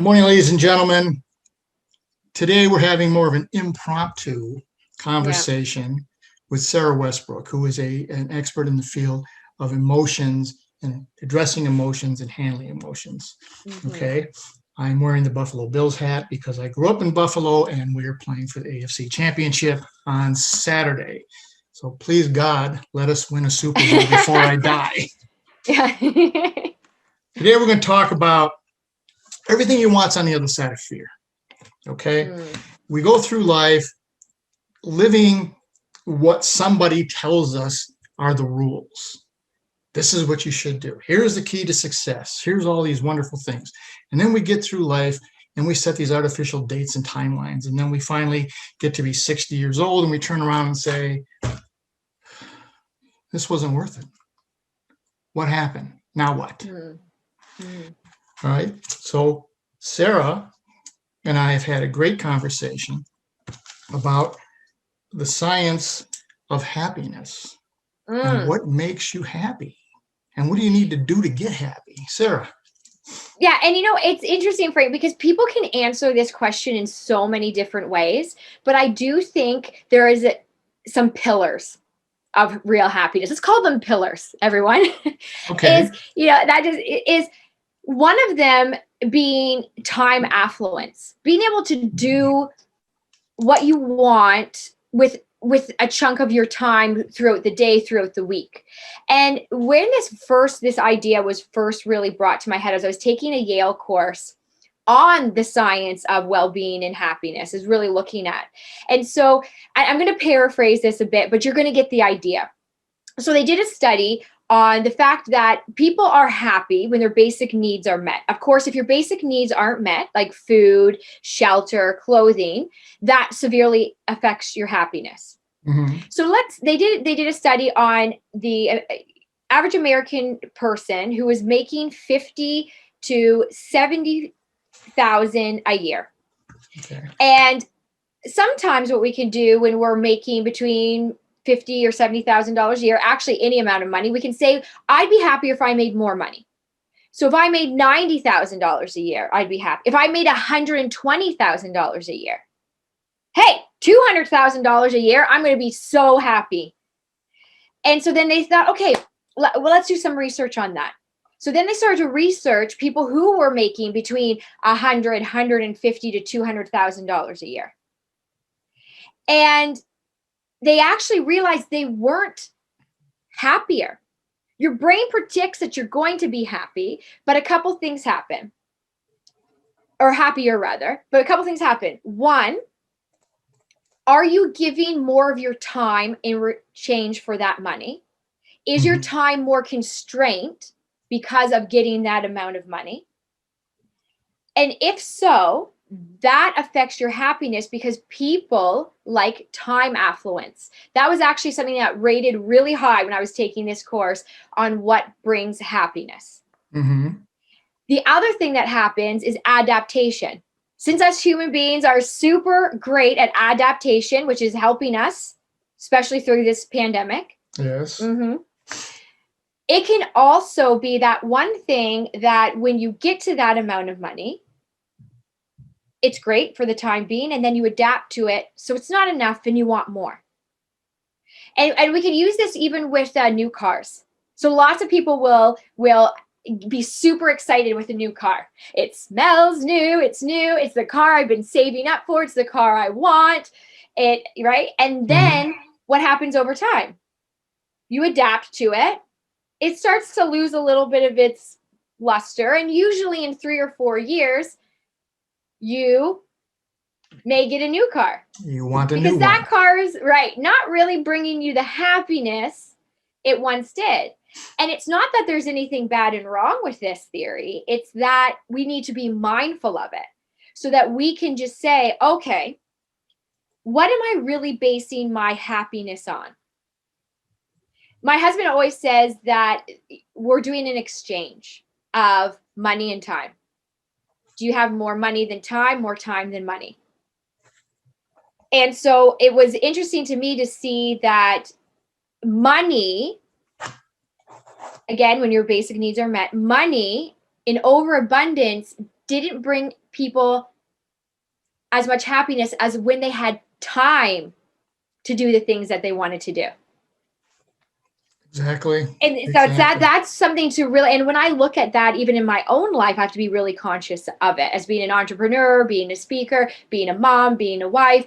morning, ladies and gentlemen. Today we're having more of an impromptu conversation with Sara Westbrook, who is an expert in the field of emotions and addressing emotions and handling emotions. Okay. I'm wearing the Buffalo Bills hat because I grew up in Buffalo and we are playing for the AFC Championship on Saturday. So please, God, let us win a Super Bowl before I die. Today we're going to talk about everything you want's on the other side of fear. Okay. We go through life living what somebody tells us are the rules. This is what you should do. Here's the key to success. Here's all these wonderful things. And then we get through life and we set these artificial dates and timelines. And then we finally get to be 60 years old and we turn around and say, this wasn't worth it. What happened? Now what? All right. So Sara and I have had a great conversation about the science of happiness and what makes you happy and what do you need to do to get happy. Sara. Yeah. And it's interesting, Frank, because people can answer this question in so many different ways, but I do think there is some pillars of real happiness. Let's call them pillars, everyone. Okay. Is one of them being time affluence, being able to do what you want with a chunk of your time throughout the day, throughout the week. And when this idea was first really brought to my head as I was taking a Yale course on the science of well-being and happiness, is really looking at. And so I'm going to paraphrase this a bit, but you're going to get the idea. So they did a study on the fact that people are happy when their basic needs are met. Of course, if your basic needs aren't met, like food, shelter, clothing, that severely affects your happiness. So they did a study on the average American person who was making $50,000 to $70,000 a year. Okay. And sometimes what we can do when we're making between $50,000 or $70,000 a year, actually any amount of money, we can say, I'd be happier if I made more money. So if I made $90,000 a year, I'd be happy. If I made $120,000 a year, hey, $200,000 a year, I'm going to be so happy. And so then they thought, okay, well, let's do some research on that. So then they started to research people who were making between $100,000, $150,000 to $200,000 a year. And they actually realized they weren't happier. Your brain predicts that you're going to be happy, but a couple things happen. Or happier, rather. But a couple things happen. One, are you giving more of your time in exchange for that money? Is your time more constrained because of getting that amount of money? And if so, that affects your happiness because people like time affluence. That was actually something that rated really high when I was taking this course on what brings happiness. The other thing that happens is adaptation. Since us human beings are super great at adaptation, which is helping us, especially through this pandemic. Yes. It can also be that one thing that when you get to that amount of money, it's great for the time being, and then you adapt to it. So it's not enough and you want more. And we can use this even with new cars. So lots of people will be super excited with a new car. It smells new. It's the car I've been saving up for. It's the car I want. Right? And then what happens over time? You adapt to it. It starts to lose a little bit of its luster. And usually in 3 or 4 years, you may get a new car. You want a new one. Because that car is, not really bringing you the happiness it once did. And it's not that there's anything bad and wrong with this theory. It's that we need to be mindful of it so that we can just say, okay, what am I really basing my happiness on? My husband always says that we're doing an exchange of money and time. Do you have more money than time, more time than money? And so it was interesting to me to see that money, again, when your basic needs are met, money in overabundance didn't bring people as much happiness as when they had time to do the things that they wanted to do. Exactly. And so that's something to really, and when I look at that, even in my own life, I have to be really conscious of it. As being an entrepreneur, being a speaker, being a mom, being a wife,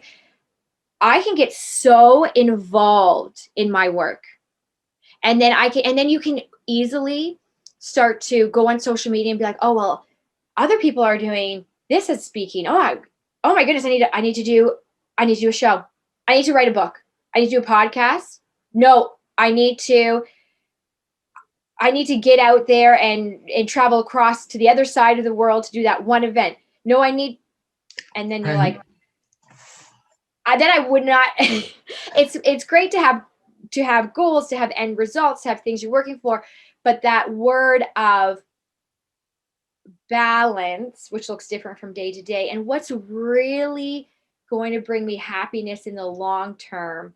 I can get so involved in my work. And then you can easily start to go on social media and be like, oh, well, other people are doing this as speaking. Oh my goodness, I need to do a show. I need to write a book. I need to do a podcast. No, I need to get out there and travel across to the other side of the world to do that one event. No, and then you're like, then I would not. It's great to have goals, to have end results, to have things you're working for, but that word of balance, which looks different from day to day, and what's really going to bring me happiness in the long term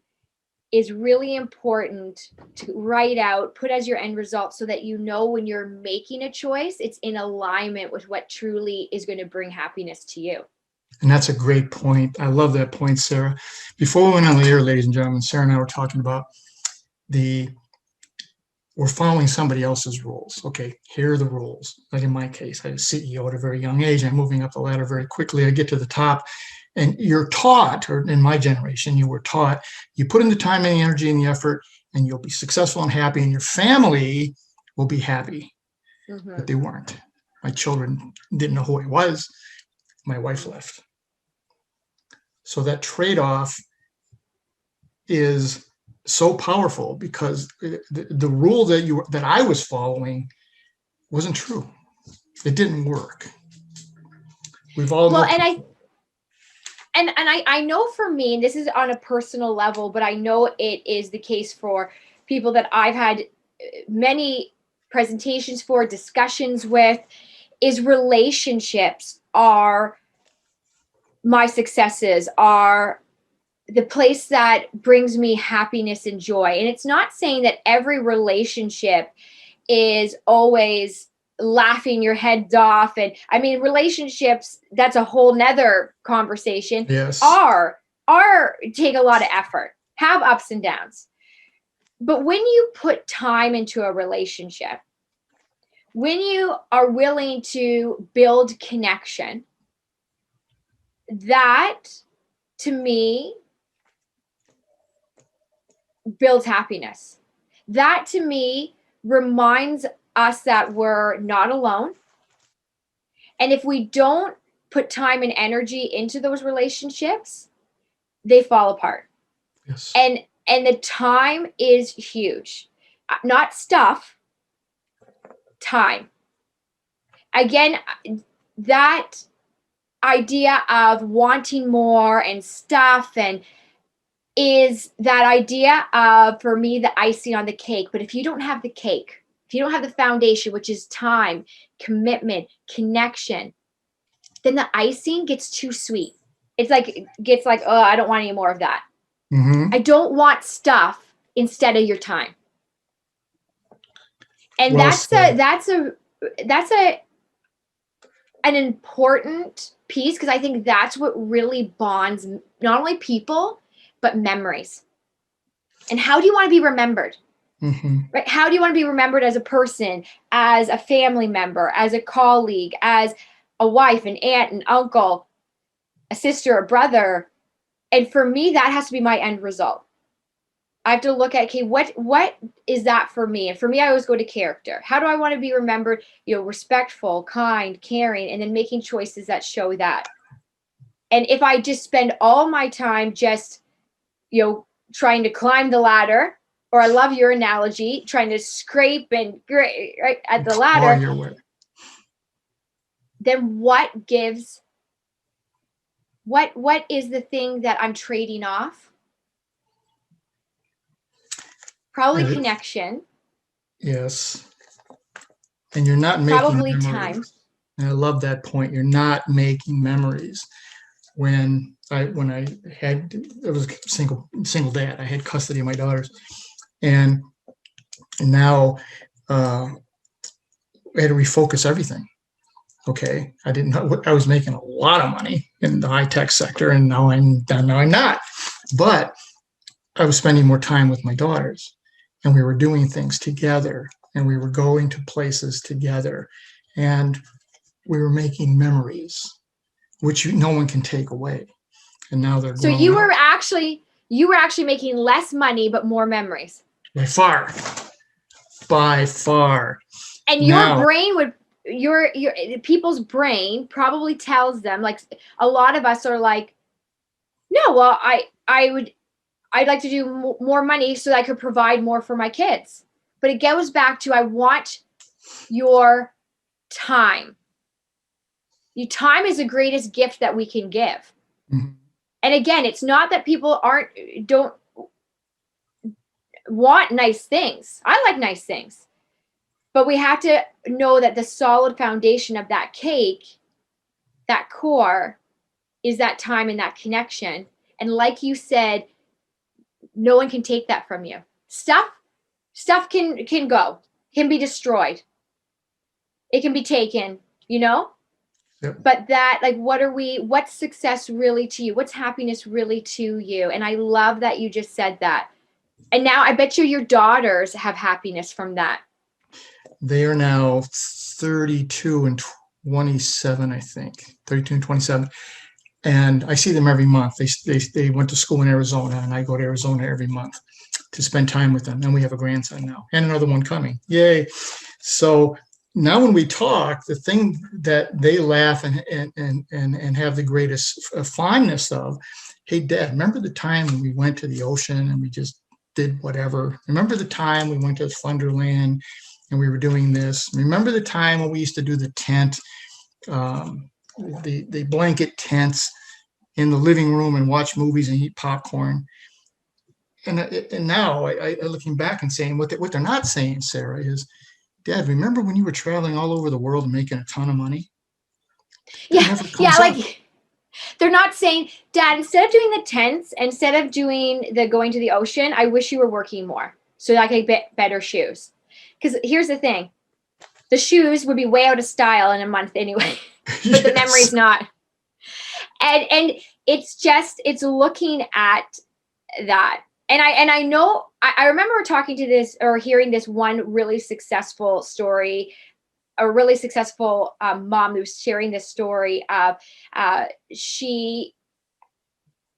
is really important to write out, put as your end result, so that you know when you're making a choice, it's in alignment with what truly is going to bring happiness to you. And that's a great point. I love that point, Sarah. Before we went on the air, ladies and gentlemen, Sarah and I were talking about we're following somebody else's rules. Okay, here are the rules. Like in my case, I was CEO at a very young age. I'm moving up the ladder very quickly. I get to the top, and you're taught, or in my generation, you were taught, you put in the time and the energy and the effort, and you'll be successful and happy, and your family will be happy. Mm-hmm. But they weren't. My children didn't know who I was. My wife left. So that trade-off is so powerful, because the rule that I was following wasn't true. It didn't work. We've all and I know for me, and this is on a personal level, but I know it is the case for people that I've had many presentations for, discussions with, is relationships are my successes, are the place that brings me happiness and joy. And it's not saying that every relationship is always laughing your head off. And I mean, relationships, that's a whole nother conversation. Yes. Are take a lot of effort, have ups and downs. But when you put time into a relationship, when you are willing to build connection, that to me builds happiness. That to me reminds us that we're not alone. And if we don't put time and energy into those relationships, they fall apart. Yes. And the time is huge. Not stuff, time. Again, that idea of wanting more and stuff and is that idea of, for me, the icing on the cake. But if you don't have the cake, if you don't have the foundation, which is time, commitment, connection, then the icing gets too sweet. It's like, oh, I don't want any more of that. Mm-hmm. I don't want stuff instead of your time. And well, that's an important piece, because I think that's what really bonds not only people, but memories. And how do you want to be remembered? Mm-hmm. Right? How do you want to be remembered as a person, as a family member, as a colleague, as a wife, an aunt, an uncle, a sister, a brother? And for me, that has to be my end result. I have to look at, okay, what is that for me? And for me, I always go to character. How do I want to be remembered? Respectful, kind, caring, and then making choices that show that. And if I just spend all my time just, trying to climb the ladder, or I love your analogy, trying to scrape and right at the ladder, then what is the thing that I'm trading off? Probably connection. Yes. And you're not making probably memories. Time. And I love that point. You're not making memories. When I was a single dad, I had custody of my daughters, and now I had to refocus everything. Okay, I didn't know I was making a lot of money in the high tech sector, and now I'm not. But I was spending more time with my daughters, and we were doing things together, and we were going to places together, and we were making memories, which no one can take away. And now they're So grown you up. were actually making less money, but more memories. By far, by far. And Now, your brain would, your people's brain probably tells them, like, a lot of us are like, no, well, I'd like to do more money so that I could provide more for my kids. But it goes back to, I want your time. Your time is the greatest gift that we can give. mhm, And again, it's not that people don't want nice things. I like nice things. But we have to know that the solid foundation of that cake, that core, is that time and that connection. And like you said, no one can take that from you. Stuff can go, can be destroyed. It can be taken, you know? yep. But that, like, what's success really to you? What's happiness really to you? And I love that you just said that. And now I bet you your daughters have happiness from that. They are now 32 and 27, I think. 32 and 27. And I see them every month. They went to school in Arizona, and I go to Arizona every month to spend time with them. And we have a grandson now and another one coming. Yay. So now when we talk, the thing that they laugh and have the greatest fondness of, hey, Dad, remember the time when we went to the ocean and we just did whatever? Remember the time we went to Thunderland and we were doing this? Remember the time when we used to do the tent, the blanket tents in the living room and watch movies and eat popcorn? And now I looking back and saying what they're not saying, Sarah, is, Dad, remember when you were traveling all over the world and making a ton of money? That Yeah, never yeah, comes up. like, they're not saying, Dad, instead of doing the tents, instead of doing the going to the ocean, I wish you were working more so that I could get better shoes. Because here's the thing, the shoes would be way out of style in a month anyway, but the memory's not. And it's looking at that. And I know, I remember talking to this or hearing this one really successful story, a really successful mom who was sharing this story of she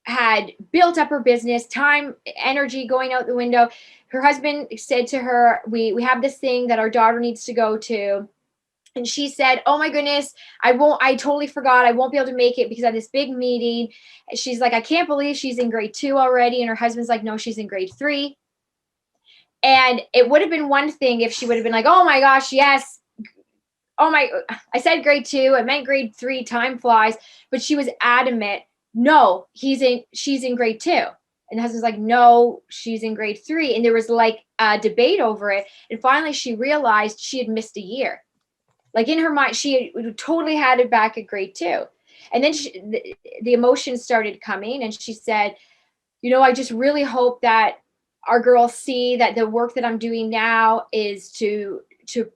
had built up her business, time, energy going out the window. Her husband said to her, we have this thing that our daughter needs to go to. And she said, oh my goodness, I totally forgot. I won't be able to make it because I have this big meeting. She's like, I can't believe she's in grade 2 already. And her husband's like, no, she's in grade 3. And it would have been one thing if she would have been like, oh my gosh, yes. Oh my, I said grade 2, I meant grade 3, time flies. But she was adamant, no, she's in grade 2. And the husband's like, no, she's in grade 3. And there was like a debate over it. And finally she realized she had missed a year. Like, in her mind, she totally had it back at grade 2. And then the emotions started coming, and she said, I just really hope that our girls see that the work that I'm doing now is to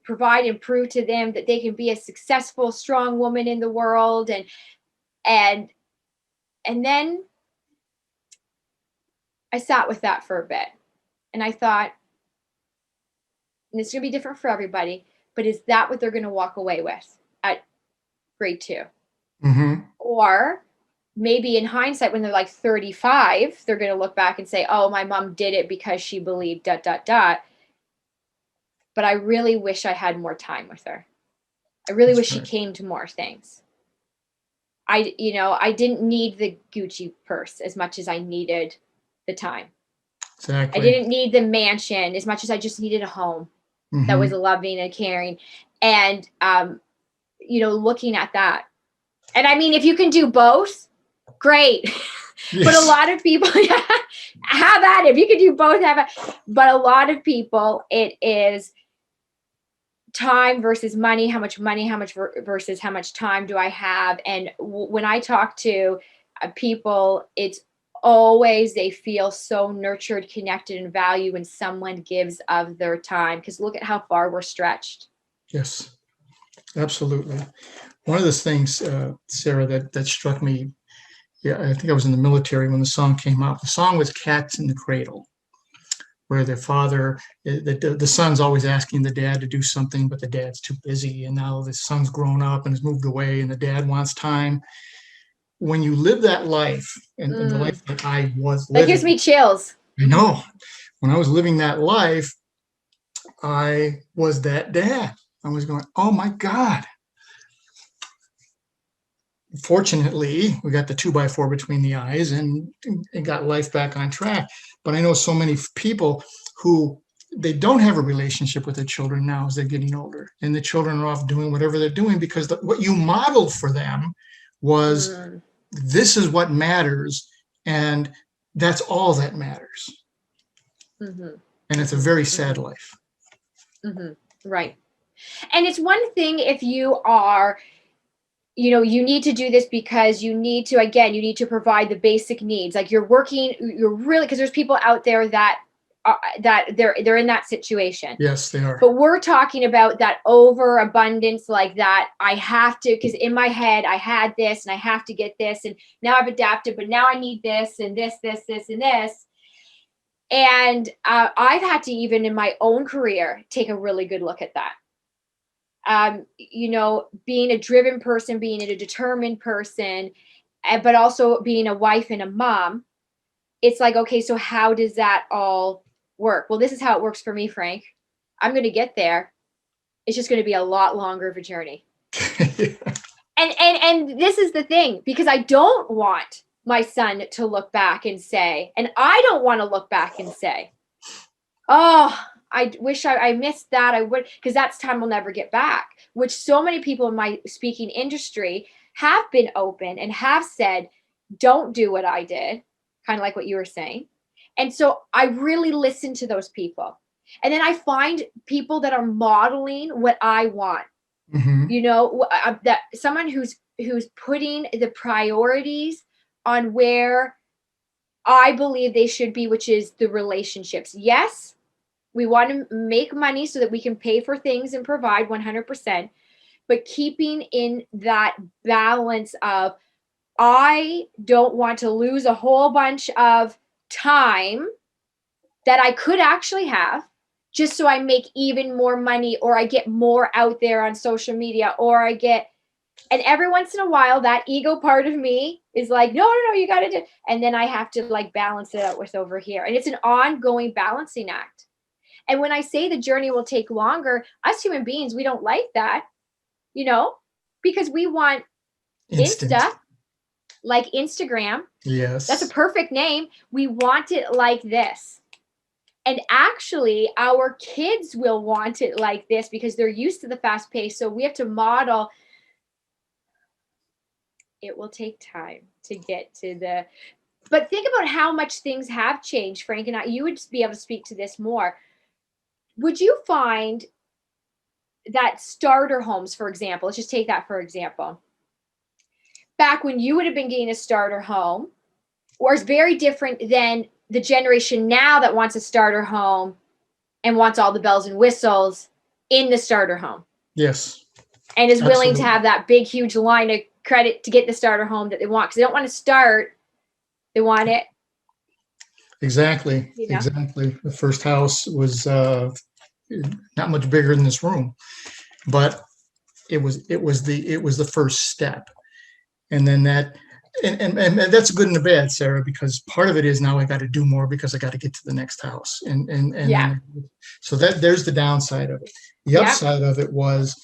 provide and prove to them that they can be a successful, strong woman in the world. And then I sat with that for a bit, and I thought, and it's going to be different for everybody, but is that what they're going to walk away with at grade 2? Mm-hmm. Or maybe in hindsight, when they're like 35, they're going to look back and say, oh, my mom did it because she believed ... But I really wish I had more time with her. I really wish she came to more things. I didn't need the Gucci purse as much as I needed the time. Exactly. I didn't need the mansion as much as I just needed a home that was loving and caring. And, looking at that. And I mean, if you can do both, great. Yes. But a lot of people have at it. If you can do both, have it. But a lot of people, it is time versus money. How much money, versus how much time do I have? And when I talk to people, it's always they feel so nurtured, connected, and valued when someone gives of their time. Because look at how far we're stretched. Yes, absolutely. one of the things, Sarah, that struck me, yeah, I think I was in the military when the song came out. The song was Cats in the Cradle, where their father, the son's always asking the dad to do something, but the dad's too busy. And now the son's grown up and has moved away, and the dad wants time. When you live that life, and the life that I was That gives living, me chills. I know, when I was living that life, I was that dad. I was going, oh my God. Fortunately, we got the 2x4 between the eyes and got life back on track. But I know so many people who they don't have a relationship with their children now as they're getting older, and the children are off doing whatever they're doing because what you modeled for them was this is what matters, and that's all that matters. Mm-hmm. And it's a very sad life. Mm-hmm. Right. And it's one thing if you are, you need to do this because you need to provide the basic needs. Like you're really, because there's people out there that they're in that situation. Yes, they are. But we're talking about that overabundance, like that I have to, because in my head I had this and I have to get this, and now I've adapted, but now I need this and this and this. And I've had to, even in my own career, take a really good look at that. Being a driven person, being a determined person, but also being a wife and a mom, it's like, okay, so how does that all work? Well, this is how it works for me, Frank. I'm going to get there. It's just going to be a lot longer of a journey. And this is the thing, because I don't want my son to look back and say, and I don't want to look back and say, oh, I wish I missed that. I would, because that's time we'll never get back, which so many people in my speaking industry have been open and have said, don't do what I did, kind of like what you were saying. And so I really listen to those people. And then I find people that are modeling what I want. Mm-hmm. That someone who's putting the priorities on where I believe they should be, which is the relationships. Yes, we want to make money so that we can pay for things and provide 100%, but keeping in that balance of, I don't want to lose a whole bunch of time that I could actually have just so I make even more money, or I get more out there on social media, or and every once in a while, that ego part of me is like, no, you got to do. And then I have to like balance it out with over here. And it's an ongoing balancing act. And when I say the journey will take longer, us human beings, we don't like that, because we want Instant. Insta, like Instagram. Yes. That's a perfect name. We want it like this. And actually, our kids will want it like this because they're used to the fast pace. So we have to model. It will take time to get to but think about how much things have changed, Frank, and you would be able to speak to this more. Would you find that starter homes, for example, let's just take that for example, back when you would have been getting a starter home, was very different than the generation now that wants a starter home and wants all the bells and whistles in the starter home? Yes. And is willing to Absolutely. have that big, huge line of credit to get the starter home that they want, because they don't want to start. They want it. Exactly. Exactly. The first house was not much bigger than this room, but it was the first step. And then that, and that's good and the bad, Sarah, because part of it is now I got to do more because I got to get to the next house. And Yeah. So there's the downside of it. The upside of it was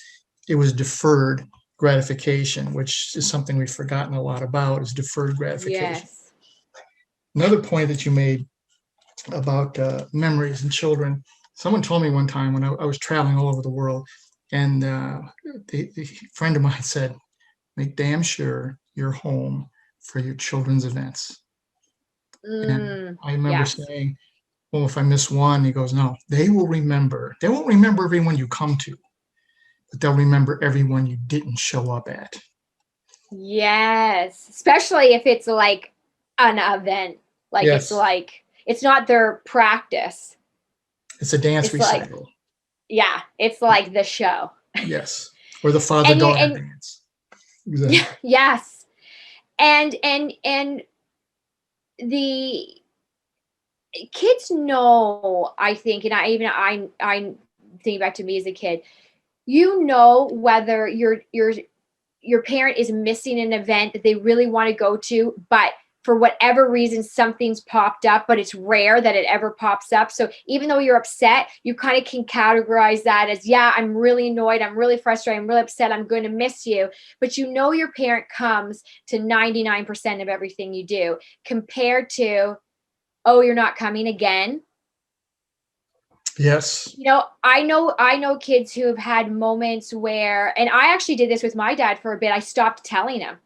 deferred gratification, which is something we've forgotten a lot about, is deferred gratification. Yes. Another point that you made about memories and children. Someone told me one time when I was traveling all over the world, and the friend of mine said, make damn sure you're home for your children's events. And I remember saying, well, if I miss one, he goes, no, they will remember. They won't remember everyone you come to, but they'll remember everyone you didn't show up at. Yes. Especially if it's like an event. Like it's like, it's not their practice. It's a dance recital. It's like the show. Yes. Or the father-daughter dance. Exactly. Yes. And the kids know, I think, and I'm thinking back to me as a kid, whether your parent is missing an event that they really want to go to, but for whatever reason, something's popped up, but it's rare that it ever pops up. So even though you're upset, you kind of can categorize that as, yeah, I'm really annoyed. I'm really frustrated. I'm really upset. I'm going to miss you. But your parent comes to 99% of everything you do, compared to, oh, you're not coming again. Yes. I know kids who have had moments where, and I actually did this with my dad for a bit. I stopped telling him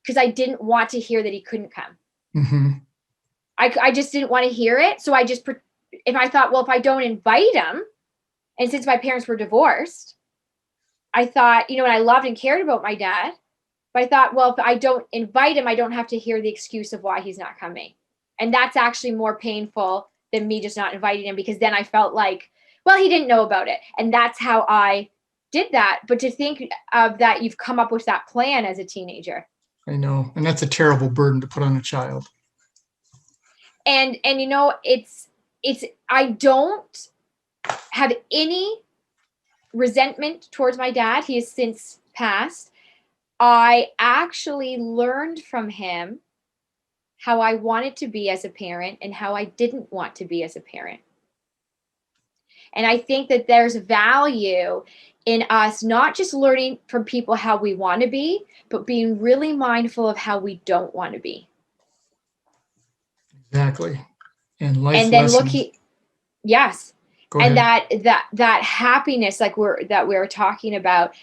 because I didn't want to hear that he couldn't come. Mm-hmm. I just didn't want to hear it. So if I thought, well, if I don't invite him, and since my parents were divorced, I thought, and I loved and cared about my dad, but I thought, well, if I don't invite him, I don't have to hear the excuse of why he's not coming. And that's actually more painful than me just not inviting him, because then I felt like, well, he didn't know about it. And that's how I did that. But to think of that, you've come up with that plan as a teenager. I know. And that's a terrible burden to put on a child. And it's I don't have any resentment towards my dad. He has since passed. I actually learned from him how I wanted to be as a parent and how I didn't want to be as a parent. And I think that there's value in us not just learning from people how we want to be, but being really mindful of how we don't want to be. Exactly. And life And then lessons. yes. Go And ahead. that happiness, like we're talking about,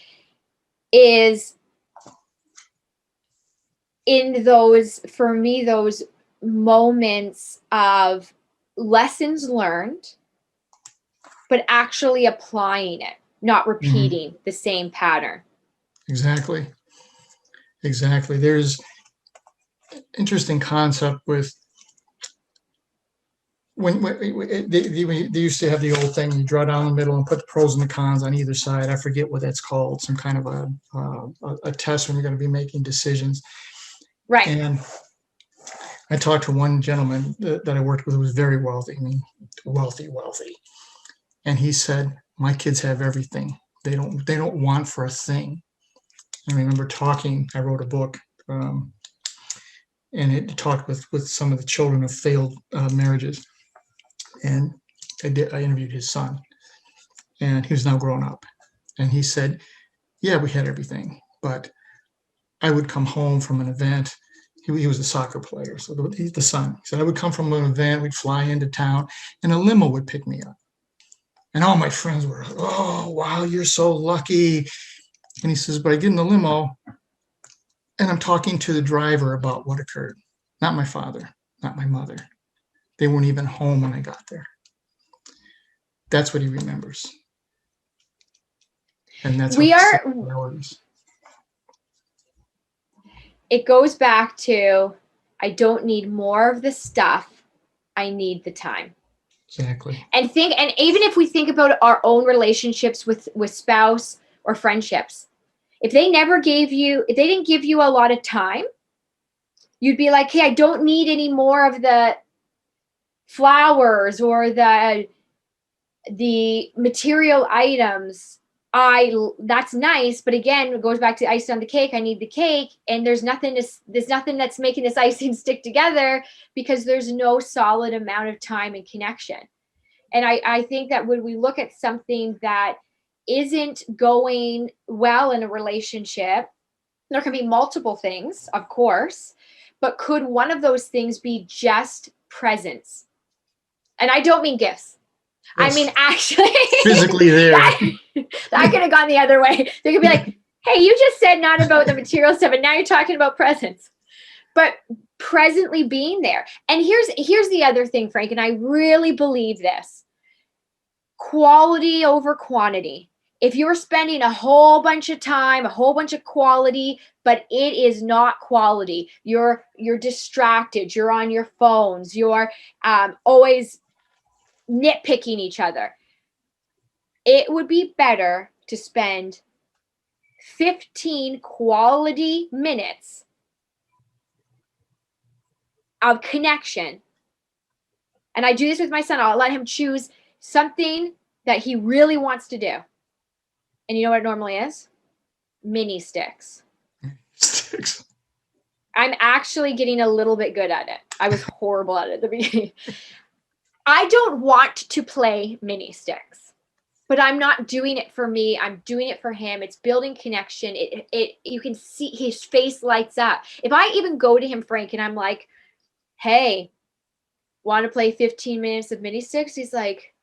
is in those, for me, those moments of lessons learned, but actually applying it, not repeating the same pattern. Exactly. Exactly. There's interesting concept with when they used to have the old thing, you draw down the middle and put the pros and the cons on either side. I forget what that's called, some kind of a test when you're going to be making decisions. Right. And I talked to one gentleman that I worked with who was very wealthy. I mean, wealthy. And he said, my kids have everything. They don't want for a thing. I remember talking, I wrote a book, and it talked with some of the children of failed marriages. And I interviewed his son, and he was now grown up. And he said, yeah, we had everything, but I would come home from an event. He was a soccer player, so he's the son. He said, I would come from an event, we'd fly into town, and a limo would pick me up. And all my friends were, oh, wow, you're so lucky. And he says, but I get in the limo, and I'm talking to the driver about what occurred. Not my father, not my mother. They weren't even home when I got there. That's what he remembers. And that's We what are, priorities. it goes back to, I don't need more of the stuff. I need the time. Exactly. And even if we think about our own relationships with spouse or friendships, if they didn't give you a lot of time, you'd be like, hey, I don't need any more of the flowers or the material items. That's nice, but again, it goes back to icing on the cake. I need the cake, and there's nothing that's making this icing stick together, because there's no solid amount of time and connection. And I think that when we look at something that isn't going well in a relationship, there can be multiple things, of course, but could one of those things be just presence? And I don't mean gifts. I Yes. mean, actually, Physically there. that could have gone the other way. They could be like, hey, you just said not about the material stuff, and now you're talking about presence. But presently being there. And here's the other thing, Frank, and I really believe this. Quality over quantity. If you're spending a whole bunch of time, a whole bunch of quality, but it is not quality, you're distracted, you're on your phones, you're always nitpicking each other, it would be better to spend 15 quality minutes of connection. And I do this with my son. I'll let him choose something that he really wants to do. And you know what it normally is? Mini sticks. Sticks. I'm actually getting a little bit good at it. I was horrible at it at the beginning. I don't want to play mini sticks, but I'm not doing it for me. I'm doing it for him. It's building connection. You can see his face lights up. If I even go to him, Frank, and I'm like, hey, want to play 15 minutes of mini sticks? He's like,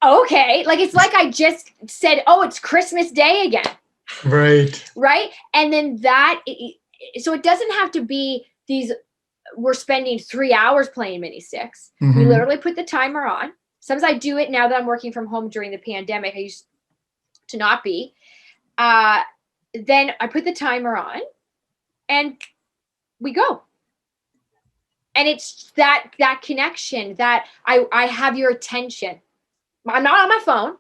okay. Like, it's like I just said, oh, it's Christmas Day again. Right. Right. And then so it doesn't have to be we're spending 3 hours playing mini sticks. We literally put the timer on. Sometimes I do it now that I'm working from home during the pandemic. I used to not be. Then I put the timer on and we go. And it's that connection that I have your attention. I'm not on my phone.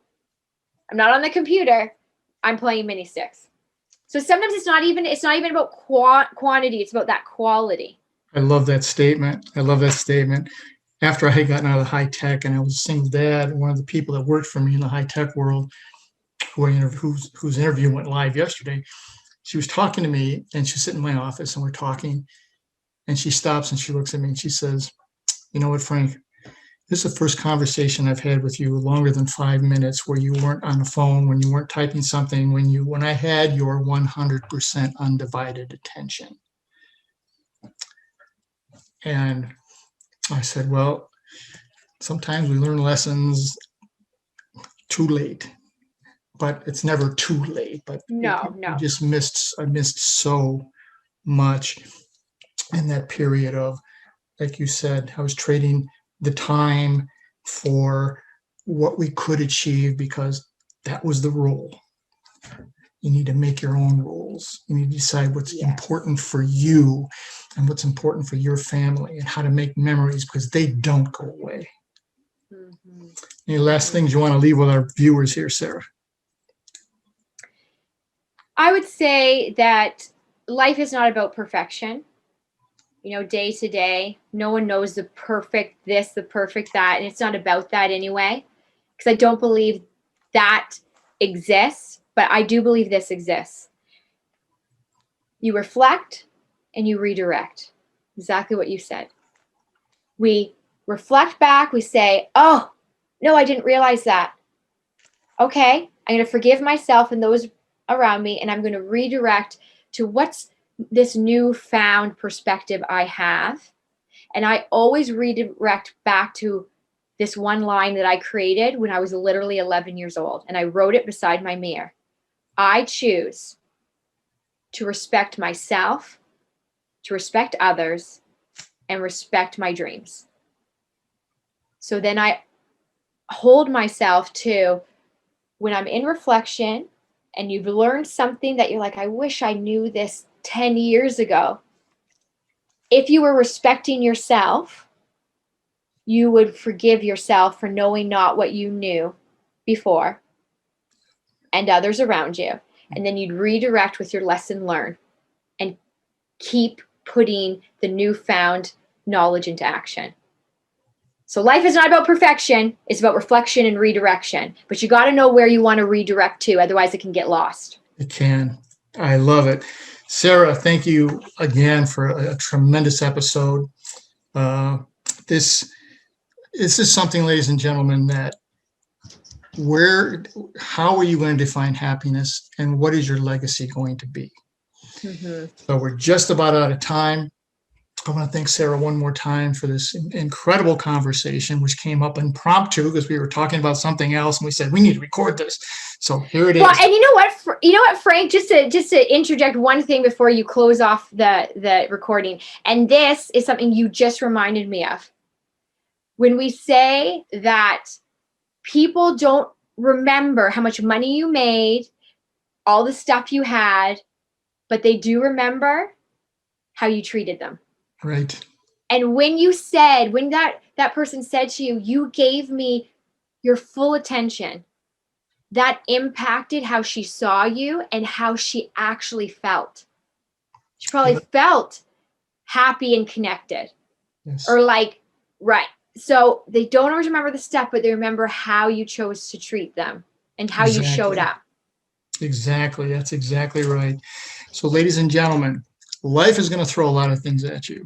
I'm not on the computer. I'm playing mini sticks. So sometimes it's not even about quantity. It's about that quality. I love that statement. After I had gotten out of high tech and I was a single dad, one of the people that worked for me in the high tech world, whose interview went live yesterday, she was talking to me and she's sitting in my office and we're talking and she stops and she looks at me and she says, you know what, Frank, this is the first conversation I've had with you longer than 5 minutes where you weren't on the phone, when you weren't typing something, when I had your 100% undivided attention. And I said, well, sometimes we learn lessons too late, but it's never too late. But no. I missed so much in that period of, like you said, I was trading the time for what we could achieve because that was the rule. You need to make your own rules. You need to decide what's important for you and what's important for your family and how to make memories because they don't go away. Any last things you want to leave with our viewers here, Sarah? I would say that life is not about perfection. Day to day, no one knows the perfect this, the perfect that, and it's not about that anyway, because I don't believe that exists, but I do believe this exists. You reflect and you redirect. Exactly what you said. We reflect back, we say, oh, no, I didn't realize that. Okay, I'm going to forgive myself and those around me, and I'm going to redirect to what's this newfound perspective I have. And I always redirect back to this one line that I created when I was literally 11 years old. And I wrote it beside my mirror. I choose to respect myself, to respect others, and respect my dreams. So then I hold myself to when I'm in reflection and you've learned something that you're like, I wish I knew this 10 years ago. If you were respecting yourself, you would forgive yourself for knowing not what you knew before and others around you. And then you'd redirect with your lesson learned and keep putting the newfound knowledge into action. So life is not about perfection. It's about reflection and redirection. But you got to know where you want to redirect to. Otherwise, it can get lost. It can. I love it. Sarah, thank you again for a tremendous episode. This is something, ladies and gentlemen, that how are you going to define happiness and what is your legacy going to be? So we're just about out of time. I want to thank Sarah one more time for this incredible conversation, which came up impromptu because we were talking about something else and we said, we need to record this. So here it is. Well, and you know what, Frank, just to interject one thing before you close off the recording. And this is something you just reminded me of. When we say that people don't remember how much money you made, all the stuff you had, but they do remember how you treated them. Right. And when that person said to you, you gave me your full attention. that impacted how she saw you and how she actually felt. She probably felt happy and connected. Yes. Or like, right. So they don't always remember the step, but they remember how you chose to treat them and how you showed up. Exactly. That's exactly right. So, ladies and gentlemen, life is going to throw a lot of things at you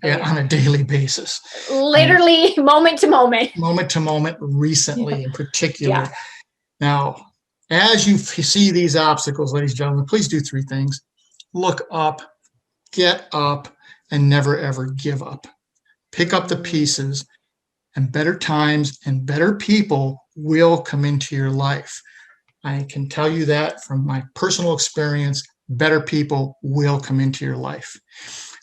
on a daily basis. Literally moment to moment. Moment to moment, recently in particular. Now, as you see these obstacles, ladies and gentlemen, please do three things. Look up, get up, and never ever give up. Pick up the pieces, and better times and better people will come into your life. I can tell you that from my personal experience, better people will come into your life.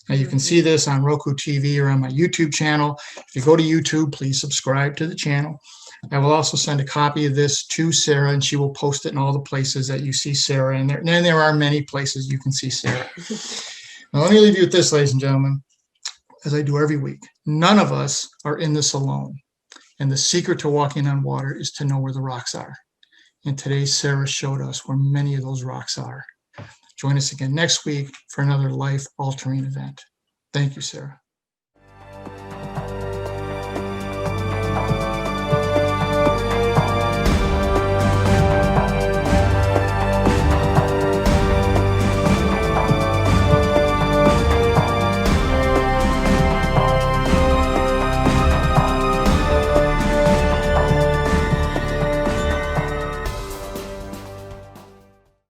Now you can see this on ROKU TV or on my YouTube channel. If you go to YouTube, please subscribe to the channel. I will also send a copy of this to Sara, and she will post it in all the places that you see Sara. And there are many places you can see Sara. Now let me leave you with this, ladies and gentlemen, as I do every week. None of us are in this alone. And the secret to walking on water is to know where the rocks are. And today, Sara showed us where many of those rocks are. Join us again next week for another life-altering event. Thank you, Sara.